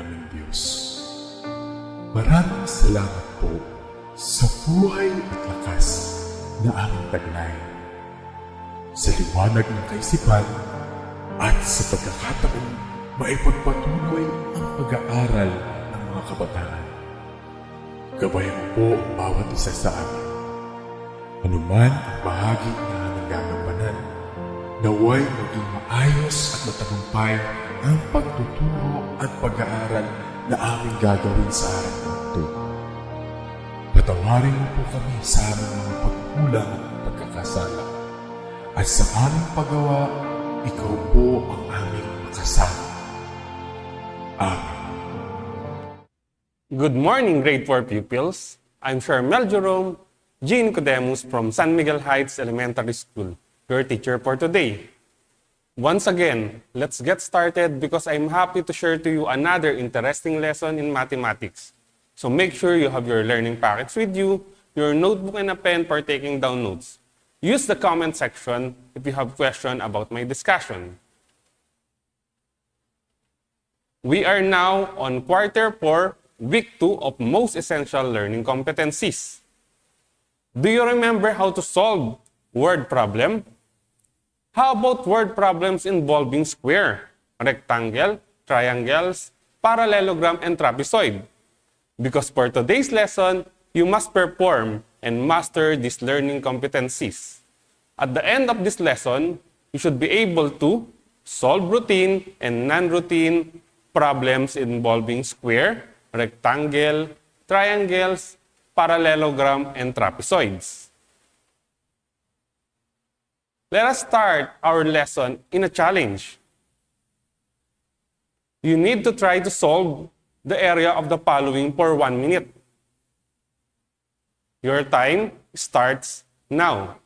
naming Diyos. Maraming salamat po sa buhay at lakas na aming taglay, sa liwanag ng kaisipan at sa pagkakataong maipagpatuloy ang pag-aaral ng mga kabataan. Gabayan mo po ang bawat isa sa amin. Anuman ang bahagi na aming gagampanan, naway maging maayos at matagumpay ang pagtuturo at pag-aaral na aming gagawin sa araw na ito. Patawarin mo po kami sa aming mga pagkulang at pagkakasala. At sa aming paggawa, ikaw po ang aming makasama. Amen. Good morning, grade 4 pupils. I'm Jerome, NICODEMUS from San Miguel Heights Elementary School, your teacher for today. Once again, let's get started because I'm happy to share to you another interesting lesson in mathematics. So make sure you have your learning packets with you, your notebook and a pen for taking down notes. Use the comment section if you have questions about my discussion. We are now on quarter 4, week 2 of most essential learning competencies. Do you remember how to solve word problem? How about word problems involving square, rectangle, triangles, parallelogram, and trapezoid? Because for today's lesson, you must perform and master these learning competencies. At the end of this lesson, you should be able to solve routine and non-routine problems involving square, rectangle, triangles, parallelogram, and trapezoids. Let us start our lesson in a challenge. You need to try to solve the area of the following for 1 minute. Your time starts now.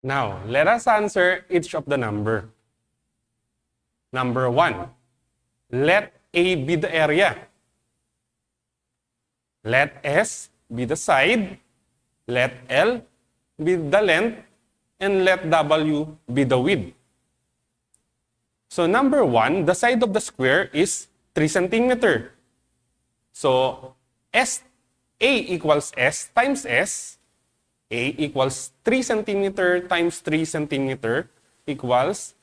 Now, let us answer each of the number. Number 1, let A be the area. Let S be the side. Let L be the length. And let W be the width. So number 1, the side of the square is 3 centimeter. So A equals S times S. A equals 3 centimeter times 3 centimeter equals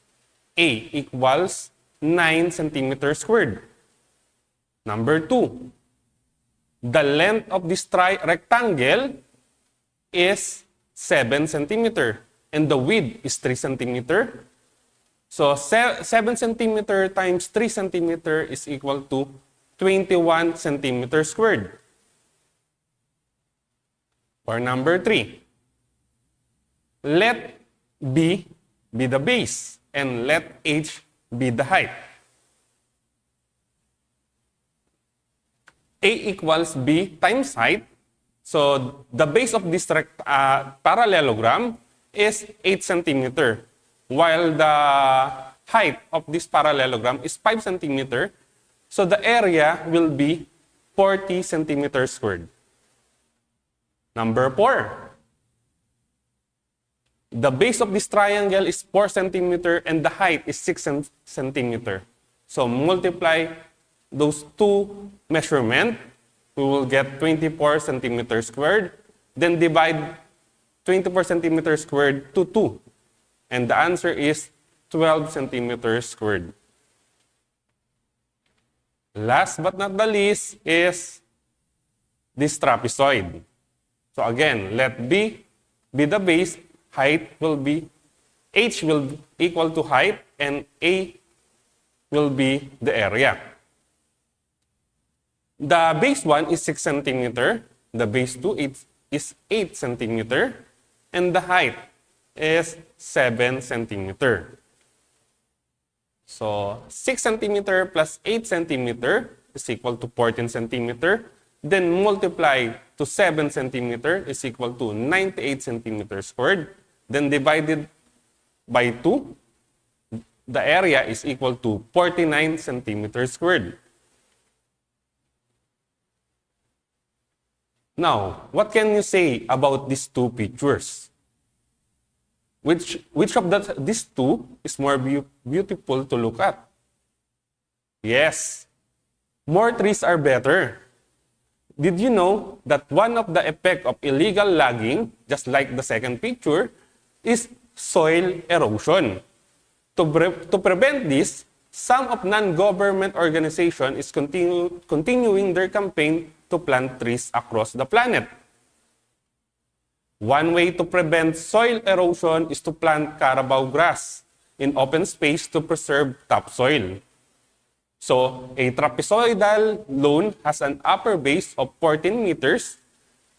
A equals 9 centimeter squared. Number 2, the length of this rectangle is 7 centimeter and the width is 3 centimeter. So 7 centimeter times 3 centimeter is equal to 21 centimeter squared. For number 3, let B be the base and let H be the height. A equals B times height. So the base of this parallelogram is 8 centimeter, while the height of this parallelogram is 5 centimeter. So the area will be 40 centimeters squared. Number 4. The base of this triangle is 4 centimeter and the height is 6 centimeter. So multiply those two measurements, we will get 24 centimeters squared. Then divide 24 centimeters squared to 2. And the answer is 12 centimeters squared. Last but not the least is this trapezoid. So again, let B be the base, height will be, H will be equal to height, and A will be the area. The base 1 is 6 centimeter, the base 2 is 8 centimeter, and the height is 7 centimeter. So 6 centimeter plus 8 centimeter is equal to 14 centimeter. Then multiply to 7 centimeter is equal to 98 centimeters squared. Then divided by 2, the area is equal to 49 centimeters squared. Now, what can you say about these two pictures? Which of these two is more beautiful to look at? Yes, more trees are better. Did you know that one of the effects of illegal logging, just like the second picture, is soil erosion? To prevent this, some of non-government organizations is continuing their campaign to plant trees across the planet. One way to prevent soil erosion is to plant carabao grass in open space to preserve topsoil. So, a trapezoidal lawn has an upper base of 14 meters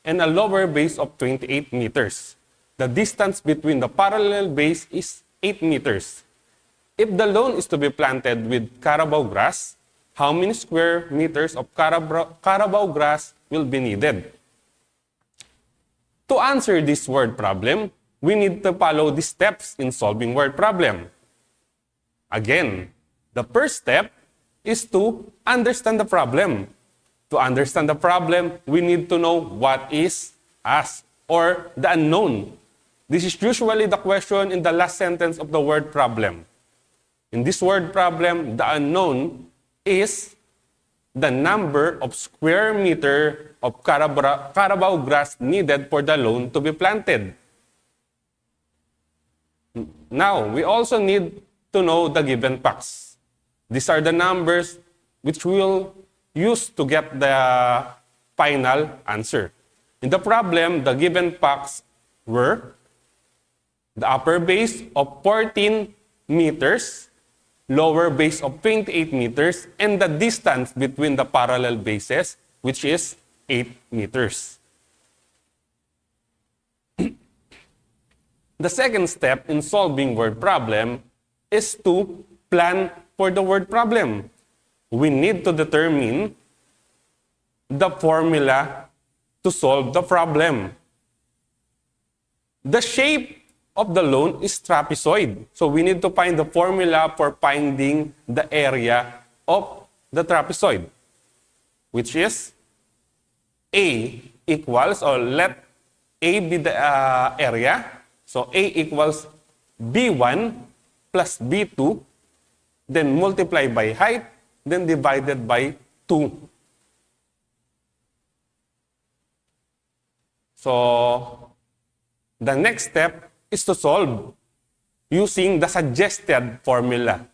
and a lower base of 28 meters. The distance between the parallel base is 8 meters. If the lawn is to be planted with carabao grass, how many square meters of carabao grass will be needed? To answer this word problem, we need to follow the steps in solving word problem. Again, the first step is to understand the problem. To understand the problem, we need to know what is asked or the unknown. This is usually the question in the last sentence of the word problem. In this word problem, the unknown is the number of square meter of carabao grass needed for the lawn to be planted. Now, we also need to know the given facts. These are the numbers which we will use to get the final answer. In the problem, the given facts were the upper base of 14 meters, lower base of 28 meters, and the distance between the parallel bases, which is 8 meters. The second step in solving word problem is to plan for the word problem. We need to determine the formula to solve the problem. The shape of the lawn is trapezoid. So we need to find the formula for finding the area of the trapezoid, which is A equals, or let A be the area. So A equals B1 plus B2, then multiply by height, then divided by 2. So, the next step is to solve using the suggested formula.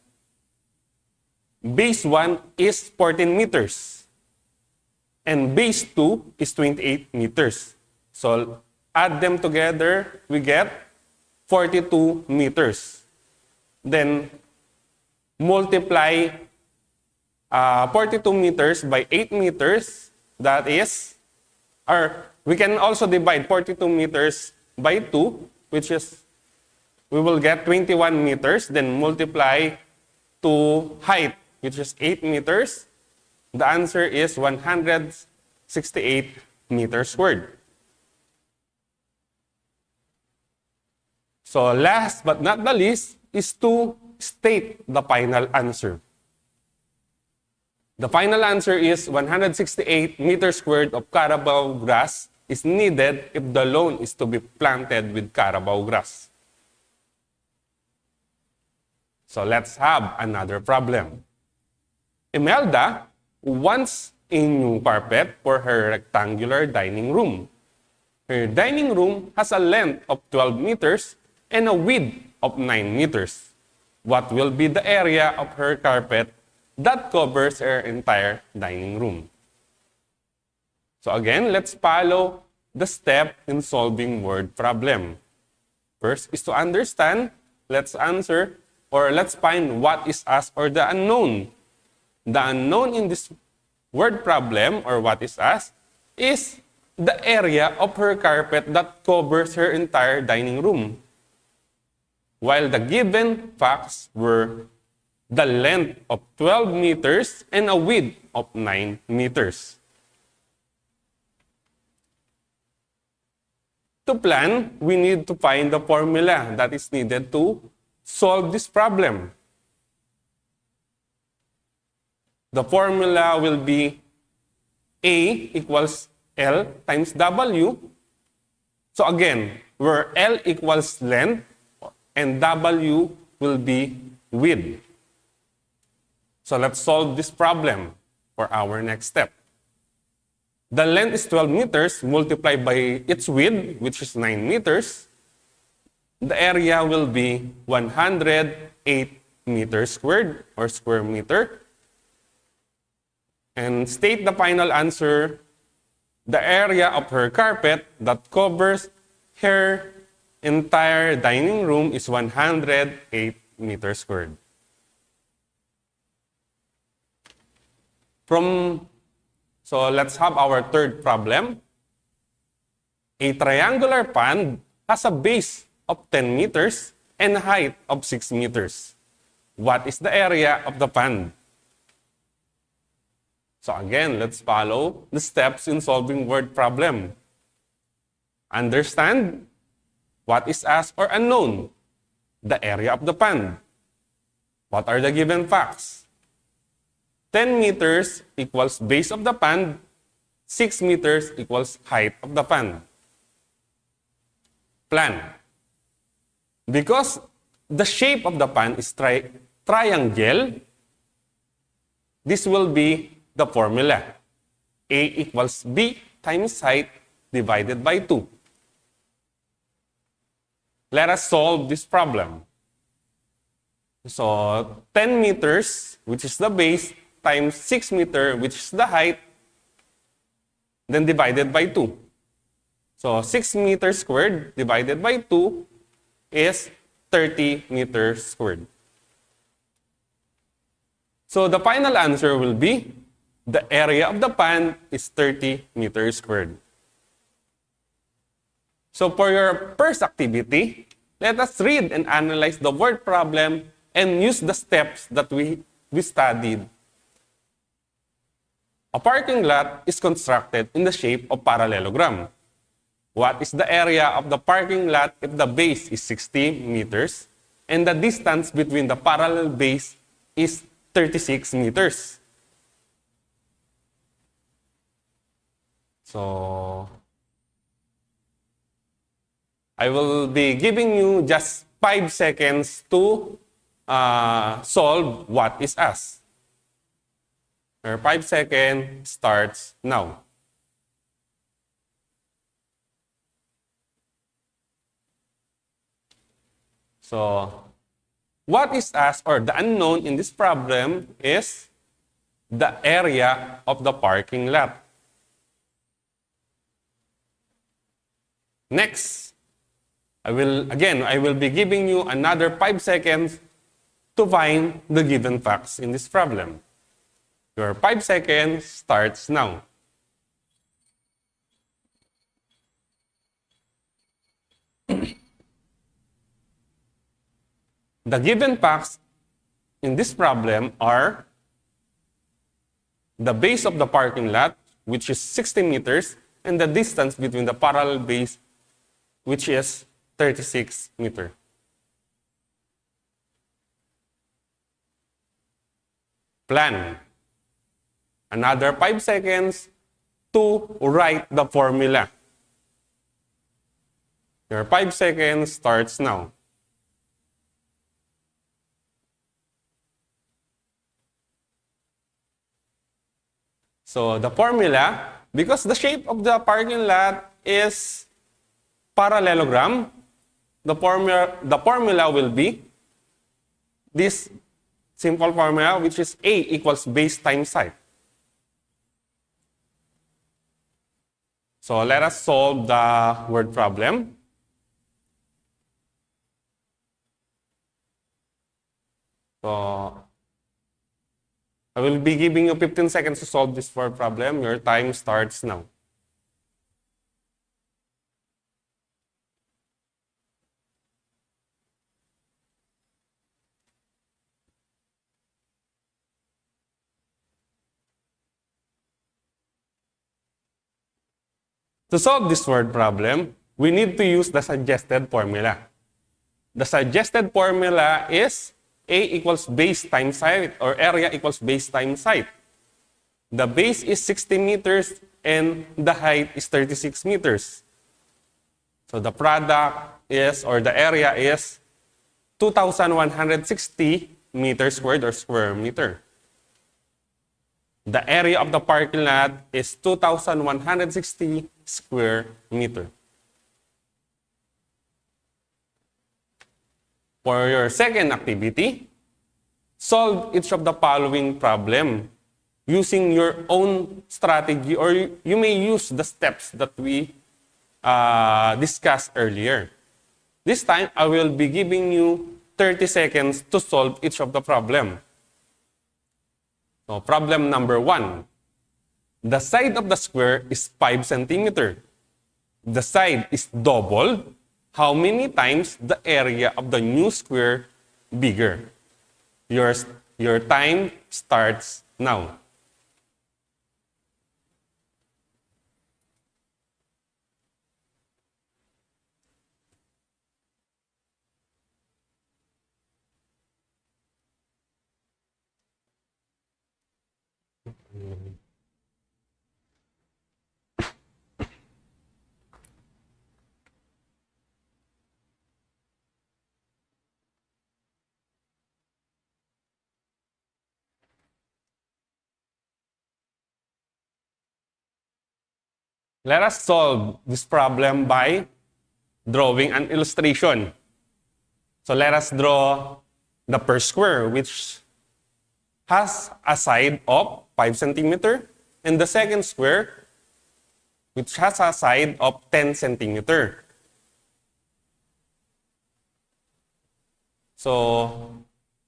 Base 1 is 14 meters, and base 2 is 28 meters. So, add them together, we get 42 meters. Then, multiply 42 meters by 8 meters, that is, or we can also divide 42 meters by 2, which is, we will get 21 meters, then multiply to height, which is 8 meters. The answer is 168 meters squared. So last but not the least is to state the final answer. The final answer is 168 meters squared of carabao grass is needed if the lawn is to be planted with carabao grass. So let's have another problem. Imelda wants a new carpet for her rectangular dining room. Her dining room has a length of 12 meters and a width of 9 meters. What will be the area of her carpet that covers our entire dining room. So again, let's follow the step in solving word problem. First is to understand, let's answer, or let's find what is asked or the unknown. The unknown in this word problem, or what is asked, is the area of her carpet that covers her entire dining room. While the given facts were the length of 12 meters and a width of 9 meters. To plan, we need to find the formula that is needed to solve this problem. The formula will be A equals L times W. So again, where L equals length and W will be width. So let's solve this problem for our next step. The length is 12 meters multiplied by its width, which is 9 meters. The area will be 108 meters squared or square meter. And state the final answer. The area of her carpet that covers her entire dining room is 108 meters squared. So let's have our third problem. A triangular pond has a base of 10 meters and a height of 6 meters. What is the area of the pond? So again, let's follow the steps in solving word problem. Understand what is asked or unknown. The area of the pond. What are the given facts? 10 meters equals base of the pond. 6 meters equals height of the pond. Plan. Because the shape of the pond is triangle, this will be the formula. A equals B times height divided by 2. Let us solve this problem. So 10 meters, which is the base, times 6 meters, which is the height, then divided by 2. So 6 meters squared divided by 2 is 30 meters squared. So the final answer will be the area of the pond is 30 meters squared. So for your first activity, let us read and analyze the word problem and use the steps that we studied. A parking lot is constructed in the shape of parallelogram. What is the area of the parking lot if the base is 60 meters and the distance between the parallel base is 36 meters? So, I will be giving you just 5 seconds to solve what is asked. Your 5 seconds starts now. So, what is asked or the unknown in this problem is the area of the parking lot. Next, I will be giving you another 5 seconds to find the given facts in this problem. Your 5 seconds starts now. The given facts in this problem are the base of the parking lot, which is 60 meters, and the distance between the parallel base, which is 36 meters. Plan. Another 5 seconds to write the formula. Your 5 seconds starts now. So the formula, because the shape of the parking lot is parallelogram, the formula will be this simple formula, which is A equals base times height. So let us solve the word problem. So I will be giving you 15 seconds to solve this word problem. Your time starts now. To solve this word problem, we need to use the suggested formula. The suggested formula is A equals base times height, or area equals base times height. The base is 60 meters and the height is 36 meters. So the product is, or the area is 2,160 meters squared or square meter. The area of the parking lot is 2,160 square meter. For your second activity, solve each of the following problem using your own strategy, or you may use the steps that we discussed earlier. This time, I will be giving you 30 seconds to solve each of the problem. So, problem number 1. The side of the square is 5 centimeters. The side is doubled. How many times the area of the new square bigger? Your time starts now. Let us solve this problem by drawing an illustration. So let us draw the first square, which has a side of 5 centimeters, and the second square, which has a side of 10 centimeters. So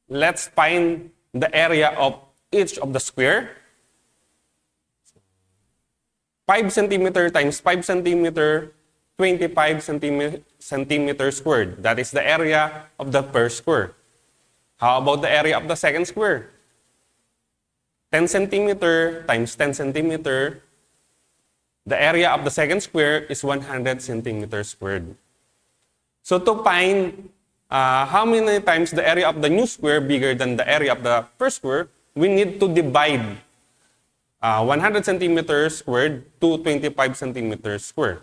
let's find the area of each of the square. 5 centimeter times 5 centimeter, 25 centimeter squared. That is the area of the first square. How about the area of the second square? 10 centimeter times 10 centimeter. The area of the second square is 100 centimeters squared. So to find how many times the area of the new square bigger than the area of the first square, we need to divide 100 centimeters squared to 25 centimeters squared.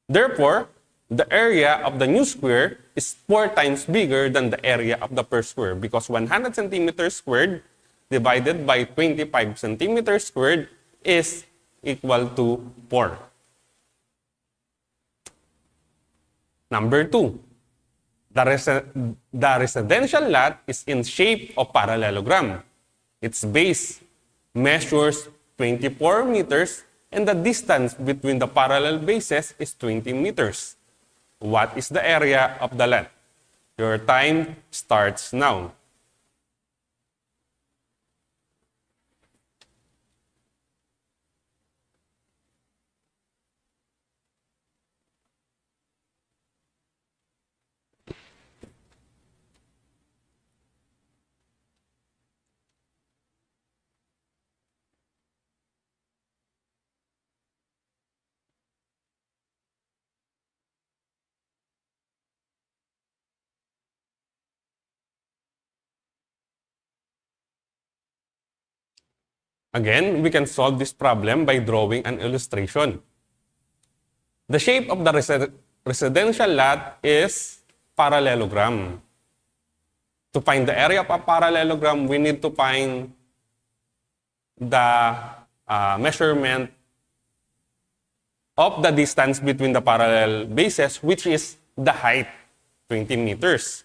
Therefore, the area of the new square is 4 times bigger than the area of the first square, because 100 centimeters squared divided by 25 centimeters squared is equal to 4. Number 2. The residential lot is in shape of parallelogram. Its base measures 24 meters and the distance between the parallel bases is 20 meters. What is the area of the lot? Your time starts now. Again, we can solve this problem by drawing an illustration. The shape of the residential lot is parallelogram. To find the area of a parallelogram, we need to find the measurement of the distance between the parallel bases, which is the height, 20 meters.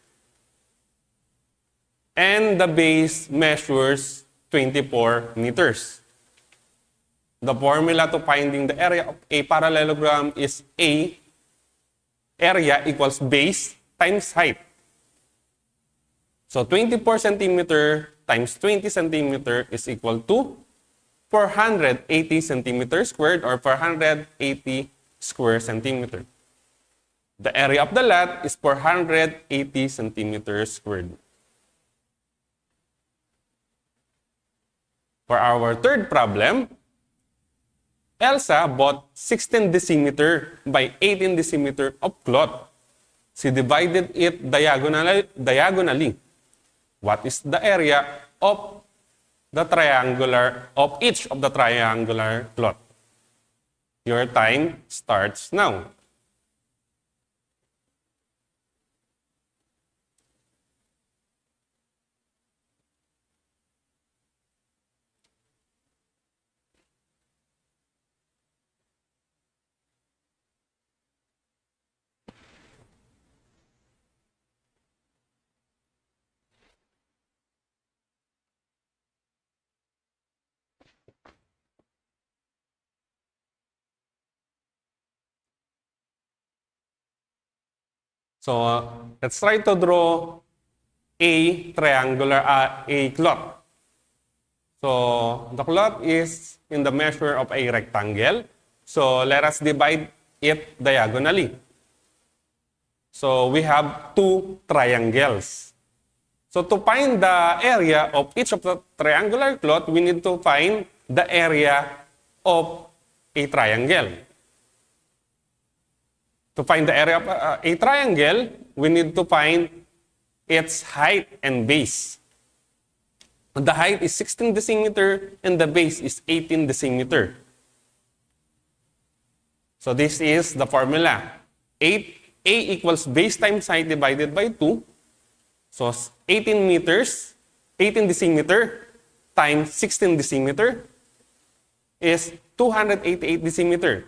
and the base measures 24 meters. The formula to finding the area of a parallelogram is A, area equals base times height. So 24 centimeter times 20 centimeter is equal to 480 centimeters squared or 480 square centimeter. The area of the lot is 480 centimeters squared. For our third problem, Elsa bought 16 decimeter by 18 decimeter of cloth. She divided it diagonally. What is the area of each of the triangular cloth? Your time starts now. So let's try to draw a cloth. So the cloth is in the measure of a rectangle. So let us divide it diagonally. So we have two triangles. So to find the area of each of the triangular cloth, we need to find the area of a triangle. To find the area of a triangle, we need to find its height and base. The height is 16 decimeter and the base is 18 decimeter. So this is the formula. A equals base times height divided by 2. So 18 decimeter times 16 decimeter is 288 decimeter.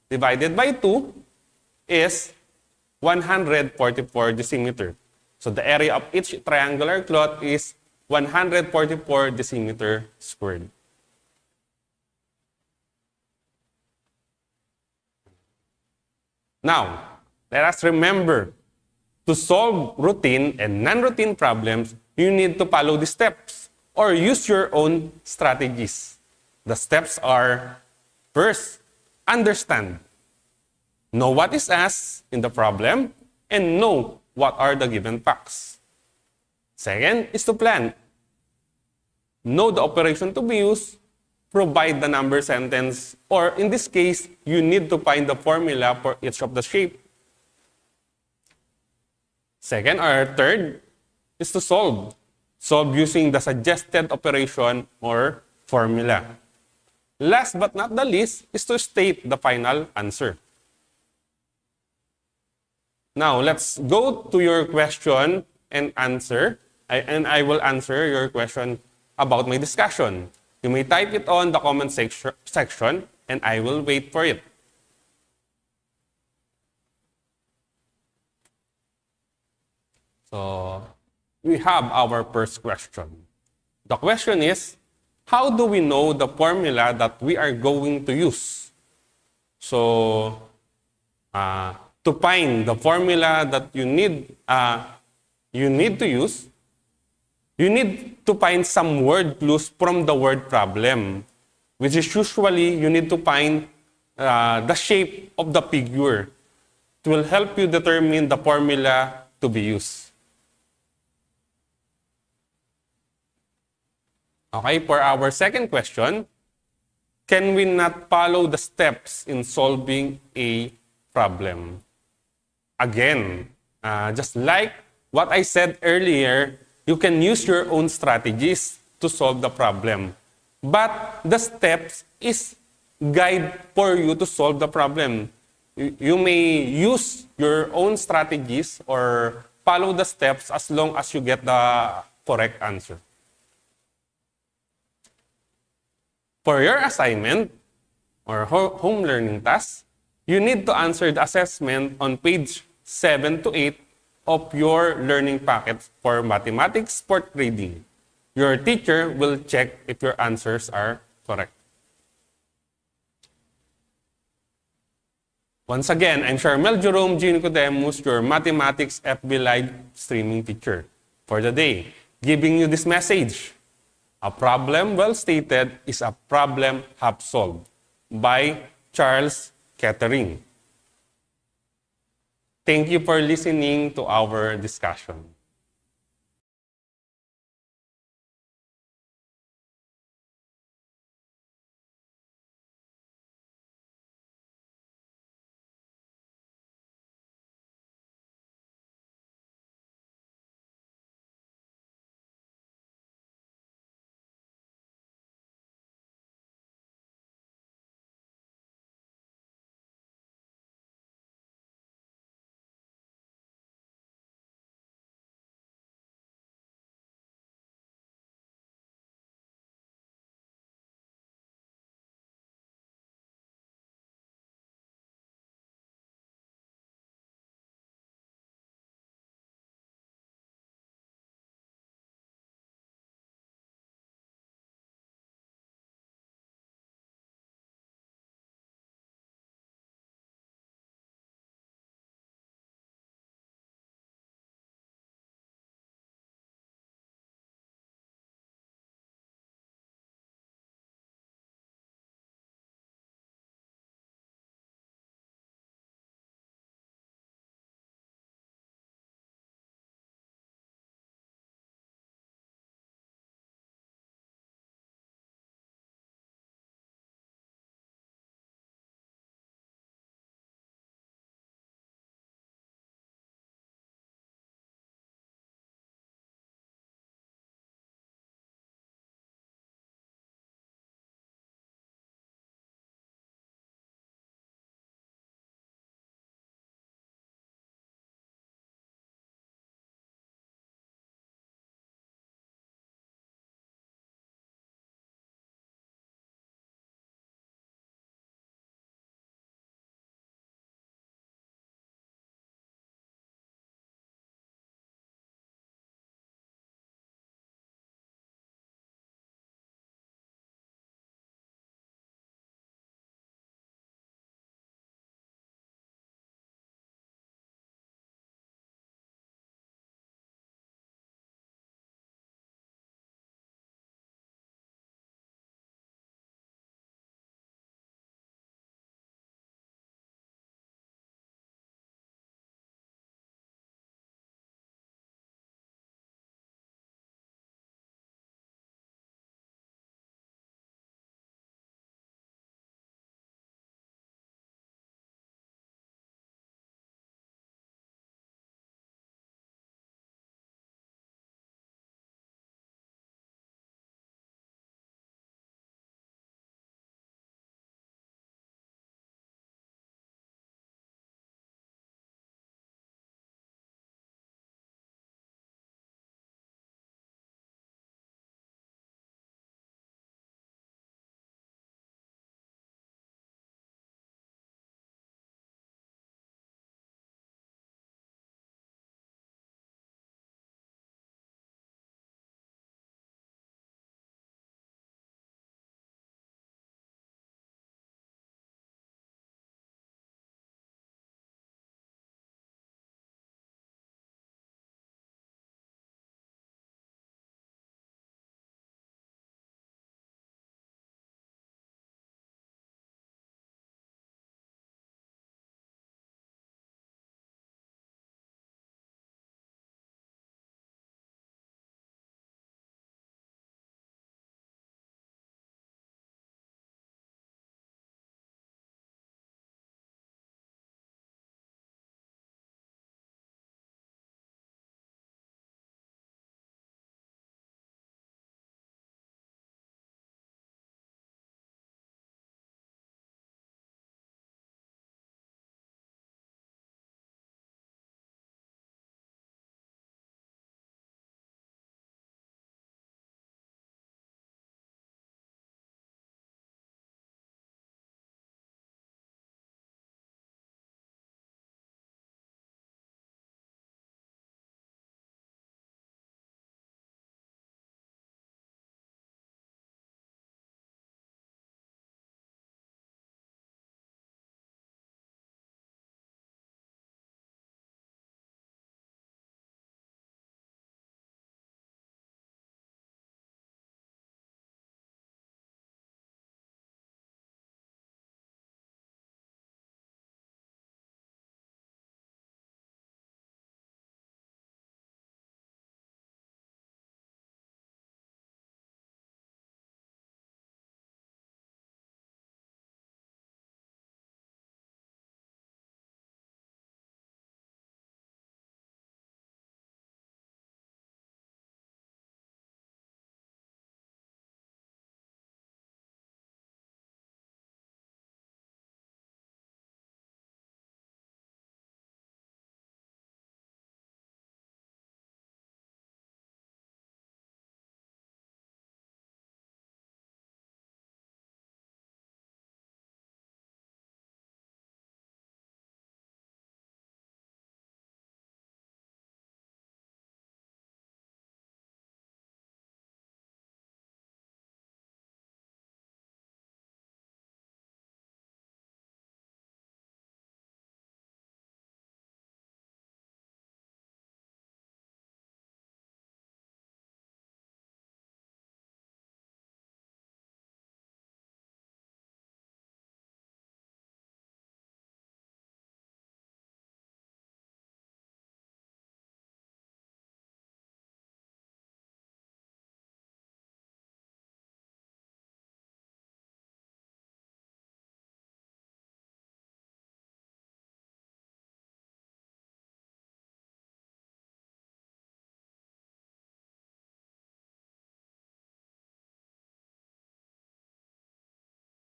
Divided by 2 is 144 decimeter. So the area of each triangular cloth is 144 decimeter squared. Now, let us remember, to solve routine and non-routine problems, you need to follow the steps or use your own strategies. The steps are, first, understand. Know what is asked in the problem and know what are the given facts. Second is to plan. Know the operation to be used, provide the number sentence, or in this case, you need to find the formula for each of the shape. Second or third is to solve. Solve using the suggested operation or formula. Last but not the least is to state the final answer. Now, let's go to your question and answer. I will answer your question about my discussion. You may type it on the comment section and I will wait for it. So, we have our first question. The question is, how do we know the formula that we are going to use? So, to find the formula that you need to use, you need to find some word clues from the word problem, which is usually you need to find the shape of the figure. It will help you determine the formula to be used. Okay, for our second question, can we not follow the steps in solving a problem? Again, just like what I said earlier, you can use your own strategies to solve the problem. But the steps is guide for you to solve the problem. You may use your own strategies or follow the steps as long as you get the correct answer. For your assignment or home learning task, you need to answer the assessment on page 7 to 8 of your learning packet for mathematics sport grading. Your teacher will check if your answers are correct. Once again, I'm CZARMIEL Jerome G. NICODEMUS, your mathematics FB Live streaming teacher for the day, giving you this message. A problem well stated is a problem half solved by Charles Kettering. Thank you for listening to our discussion.